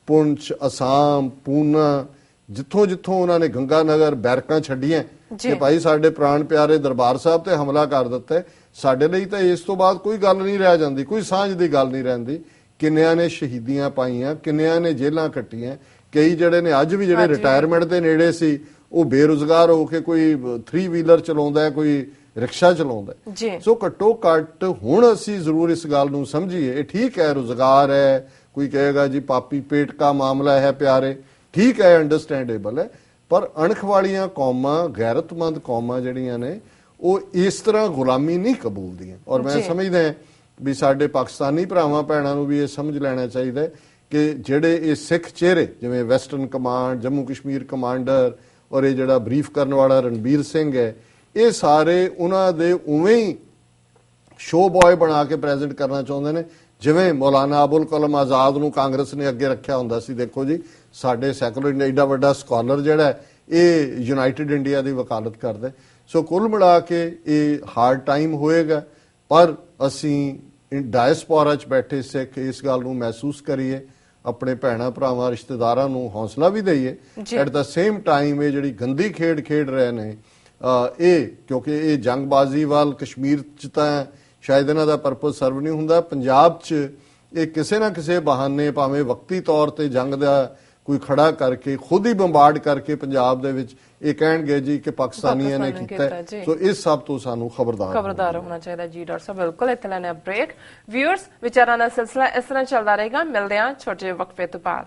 ਪੁੰਛ, ਅਸਾਮ, ਪੂਨਾ, ਜਿੱਥੋਂ ਜਿੱਥੋਂ ਉਹਨਾਂ ਨੇ ਗੰਗਾਨਗਰ ਬੈਰਕਾਂ ਛੱਡੀਆਂ ਕਿ ਭਾਈ ਸਾਡੇ ਪ੍ਰਾਣ ਪਿਆਰੇ ਦਰਬਾਰ ਸਾਹਿਬ ਤੇ ਹਮਲਾ ਕਰ ਦਿੱਤਾ। ਸਾਡੇ ਲਈ ਤਾਂ ਇਸ ਤੋਂ ਬਾਅਦ ਕੋਈ ਗੱਲ ਨਹੀਂ ਰਹਿ ਜਾਂਦੀ, ਕੋਈ ਸਾਂਝ ਦੀ ਗੱਲ ਨਹੀਂ ਰਹਿੰਦੀ। ਕਿੰਨਿਆਂ ਨੇ ਸ਼ਹੀਦੀਆਂ ਪਾਈਆਂ, ਕਿੰਨਿਆਂ ਨੇ ਜੇਲ੍ਹਾਂ ਕੱਟੀਆਂ, ਕਈ ਜਿਹੜੇ ਨੇ ਅੱਜ ਵੀ ਜਿਹੜੇ ਰਿਟਾਇਰਮੈਂਟ ਦੇ ਨੇੜੇ ਸੀ ਉਹ ਬੇਰੁਜ਼ਗਾਰ ਹੋ ਕੇ ਕੋਈ 3 ਵੀਲਰ ਚਲਾਉਂਦਾ ਹੈ, ਕੋਈ ਰਿਕਸ਼ਾ ਚਲਾਉਂਦਾ ਹੈ। ਸੋ ਘੱਟੋ ਘੱਟ ਹੁਣ ਅਸੀਂ ਜ਼ਰੂਰ ਇਸ ਗੱਲ ਨੂੰ ਸਮਝੀਏ। ਇਹ ਠੀਕ ਹੈ ਰੁਜ਼ਗਾਰ ਹੈ, ਕੋਈ ਕਹੇਗਾ ਜੀ ਪਾਪੀ ਪੇਟ ਦਾ ਮਾਮਲਾ ਹੈ ਪਿਆਰੇ, ਠੀਕ ਹੈ, ਅੰਡਰਸਟੈਂਡੇਬਲ ਹੈ, ਪਰ ਅਣਖ ਵਾਲੀਆਂ ਕੌਮਾਂ, ਗੈਰਤਮੰਦ ਕੌਮਾਂ ਜਿਹੜੀਆਂ ਨੇ ਉਹ ਇਸ ਤਰ੍ਹਾਂ ਗੁਲਾਮੀ ਨਹੀਂ ਕਬੂਲਦੀਆਂ। ਔਰ ਮੈਂ ਸਮਝਦਾ ਵੀ ਸਾਡੇ ਪਾਕਿਸਤਾਨੀ ਭਰਾਵਾਂ ਭੈਣਾਂ ਨੂੰ ਵੀ ਇਹ ਸਮਝ ਲੈਣਾ ਚਾਹੀਦਾ ਕਿ ਜਿਹੜੇ ਇਹ ਸਿੱਖ ਚਿਹਰੇ ਜਿਵੇਂ western command, Jammu Kashmir commander ਔਰ ਇਹ ਜਿਹੜਾ ਬਰੀਫ ਕਰਨ ਵਾਲਾ ਰਣਬੀਰ ਸਿੰਘ ਹੈ, ਇਹ ਸਾਰੇ ਉਹਨਾਂ ਦੇ ਉਵੇਂ ਹੀ ਸ਼ੋ ਬॉय ਬਣਾ ਕੇ ਪ੍ਰੈਜ਼ੈਂਟ ਕਰਨਾ ਚਾਹੁੰਦੇ ਨੇ ਜਿਵੇਂ ਮੌਲਾਨਾ ਅਬੁਲ ਕਲਮ ਆਜ਼ਾਦ ਨੂੰ ਕਾਂਗਰਸ ਨੇ ਅੱਗੇ ਰੱਖਿਆ ਹੁੰਦਾ ਸੀ। ਦੇਖੋ ਜੀ ਸਾਡੇ ਸੈਕੂਲਰ ਐਡਾ ਵੱਡਾ ਸਕਾਲਰ ਜਿਹੜਾ ਇਹ ਯੂਨਾਈਟਿਡ ਇੰਡੀਆ ਦੀ ਵਕਾਲਤ ਕਰਦਾ। ਸੋ ਕੁੱਲ ਮਿਲਾ ਕੇ ਇਹ ਹਾਰਡ ਟਾਈਮ ਹੋਏਗਾ, ਪਰ ਅਸੀਂ ਡਾਇਸਪੋਰਾ 'ਚ ਬੈਠੇ ਸਿੱਖ ਇਸ ਗੱਲ ਨੂੰ ਮਹਿਸੂਸ ਕਰੀਏ, ਆਪਣੇ ਭੈਣਾਂ ਭਰਾਵਾਂ ਰਿਸ਼ਤੇਦਾਰਾਂ ਨੂੰ ਹੌਸਲਾ ਵੀ ਦਈਏ। ਐਟ ਦਾ ਸੇਮ ਟਾਈਮ ਇਹ ਜਿਹੜੀ ਗੰਦੀ ਖੇਡ ਖੇਡ ਰਹੇ ਨੇ ਇਹ, ਕਿਉਂਕਿ ਇਹ ਜੰਗਬਾਜ਼ੀ ਵੱਲ ਕਸ਼ਮੀਰ 'ਚ ਤਾਂ ਸ਼ਾਇਦ ਇਹਨਾਂ ਦਾ ਪਰਪਸ ਸਰਵ ਨਹੀਂ ਹੁੰਦਾ, ਪੰਜਾਬ 'ਚ ਇਹ ਕਿਸੇ ਨਾ ਕਿਸੇ ਬਹਾਨੇ ਭਾਵੇਂ ਵਕਤੀ ਤੌਰ ਤੇ ਜੰਗ ਦਾ ਕੋਈ ਖੜਾ ਕਰਕੇ ਖੁਦ ਹੀ ਬੰਬਾਰਡ ਕਰਕੇ ਪੰਜਾਬ ਦੇ ਵਿੱਚ ਇਹ ਕਹਿਣਗੇ ਜੀ ਕਿ ਪਾਕਿਸਤਾਨੀਆਂ ਨੇ ਕੀਤਾ। ਸੋ ਇਸ ਸਭ ਤੋਂ ਸਾਨੂੰ ਖਬਰਦਾਰ ਹੋਣਾ ਚਾਹੀਦਾ। ਜੀ ਡਾਕਟਰ ਸਾਹਿਬ ਬਿਲਕੁਲ। ਇੱਥੇ ਲੈਣਾ ਬ੍ਰੇਕ। ਵਿਊਅਰਸ, ਵਿਚਾਰਾਂ ਦਾ ਸਿਲਸਿਲਾ ਇਸ ਤਰ੍ਹਾਂ ਚੱਲਦਾ ਰਹੇਗਾ। ਮਿਲਦੇ ਹਾਂ ਛੋਟੇ ਵਕਫੇ ਤੋਂ ਬਾਅਦ।